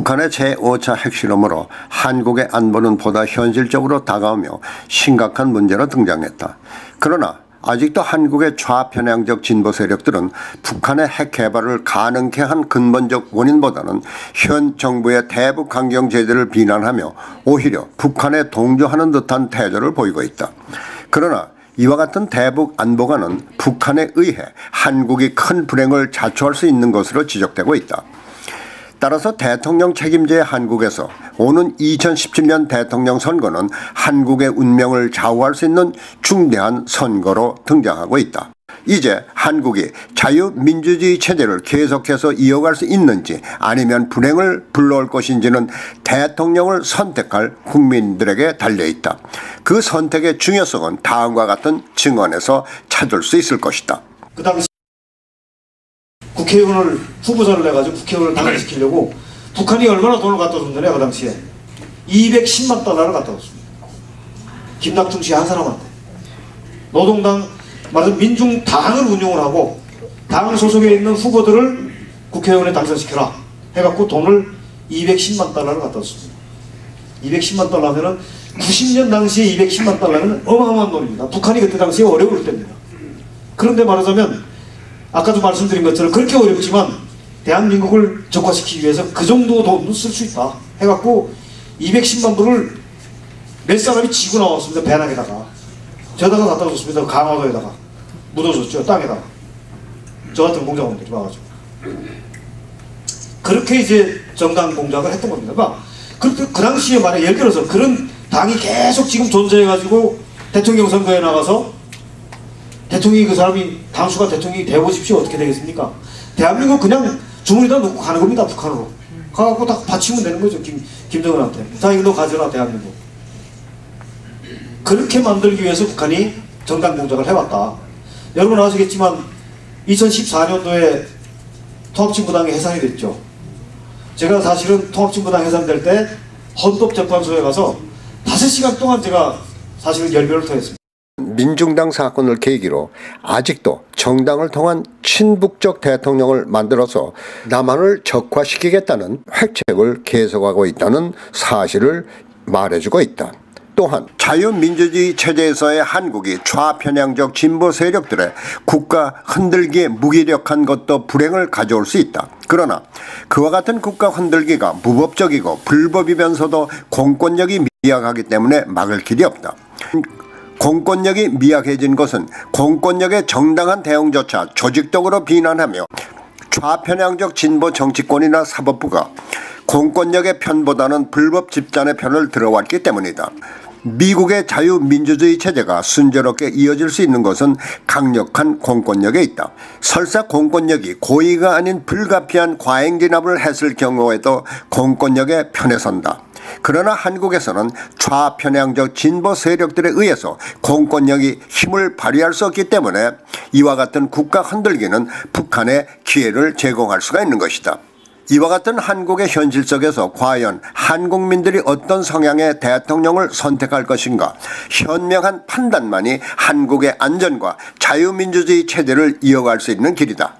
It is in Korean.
북한의 제5차 핵실험으로 한국의 안보는 보다 현실적으로 다가오며 심각한 문제로 등장했다. 그러나 아직도 한국의 좌편향적 진보 세력들은 북한의 핵 개발을 가능케 한 근본적 원인보다는 현 정부의 대북 강경 제재를 비난하며 오히려 북한에 동조하는 듯한 태도를 보이고 있다. 그러나 이와 같은 대북 안보관은 북한에 의해 한국이 큰 불행을 자초할 수 있는 것으로 지적되고 있다. 따라서 대통령 책임제의 한국에서 오는 2017년 대통령 선거는 한국의 운명을 좌우할 수 있는 중대한 선거로 등장하고 있다. 이제 한국이 자유민주주의 체제를 계속해서 이어갈 수 있는지 아니면 불행을 불러올 것인지는 대통령을 선택할 국민들에게 달려있다. 그 선택의 중요성은 다음과 같은 증언에서 찾을 수 있을 것이다. 그 당시 국회의원을 후보자를 내가지고 국회의원을 당선시키려고 북한이 얼마나 돈을 갖다 줬느냐. 그 당시에 210만 달러를 갖다 줬습니다. 김낙중 씨 한 사람한테. 노동당 말하자면 민중당을 운영을 하고 당 소속에 있는 후보들을 국회의원에 당선시켜라 해갖고 돈을 210만 달러를 갖다 줬습니다. 210만 달러 하면은 90년 당시에 210만 달러는 어마어마한 돈입니다. 북한이 그때 당시에 어려울 때입니다. 그런데 말하자면 아까도 말씀드린 것처럼 그렇게 어렵지만 대한민국을 적화시키기 위해서 그 정도 돈도 쓸 수 있다 해갖고 210만 불을 몇 사람이 지고 나왔습니다. 배낭에다가. 저다가 갖다 줬습니다. 강화도에다가 묻어줬죠. 땅에다가. 저 같은 공작원들이 와가지고. 그렇게 이제 정당 공작을 했던 겁니다. 그 당시에 만약 예를 들어서 그런 당이 계속 지금 존재해가지고 대통령 선거에 나가서 대통령이 그 사람이 당수가 대통령이 되어보십시오. 어떻게 되겠습니까? 대한민국 그냥 주머니에다 놓고 가는 겁니다. 북한으로. 가갖고 다 바치면 되는 거죠. 김정은한테. 자 이거 너 가져라 대한민국. 그렇게 만들기 위해서 북한이 정당 공작을 해왔다. 여러분 아시겠지만 2014년도에 통합진보당이 해산이 됐죠. 제가 사실은 통합진보당 해산될 때 헌법재판소에 가서 5시간 동안 제가 사실은 열변을 토했습니다. 민중당 사건을 계기로 아직도 정당을 통한 친북적 대통령을 만들어서 남한을 적화시키겠다는 핵책을 계속하고 있다는 사실을 말해주고 있다. 또한 자유민주주의 체제에서의 한국이 좌편향적 진보 세력들의 국가 흔들기에 무기력한 것도 불행을 가져올 수 있다. 그러나 그와 같은 국가 흔들기가 무법적이고 불법이면서도 공권력이 미약하기 때문에 막을 길이 없다. 공권력이 미약해진 것은 공권력의 정당한 대응조차 조직적으로 비난하며 좌편향적 진보 정치권이나 사법부가 공권력의 편보다는 불법 집단의 편을 들어왔기 때문이다. 미국의 자유민주주의 체제가 순조롭게 이어질 수 있는 것은 강력한 공권력에 있다. 설사 공권력이 고의가 아닌 불가피한 과잉진압을 했을 경우에도 공권력의 편에 선다. 그러나 한국에서는 좌편향적 진보 세력들에 의해서 공권력이 힘을 발휘할 수 없기 때문에 이와 같은 국가 흔들기는 북한에 기회를 제공할 수가 있는 것이다. 이와 같은 한국의 현실 속에서 과연 한국민들이 어떤 성향의 대통령을 선택할 것인가, 현명한 판단만이 한국의 안전과 자유민주주의 체제를 이어갈 수 있는 길이다.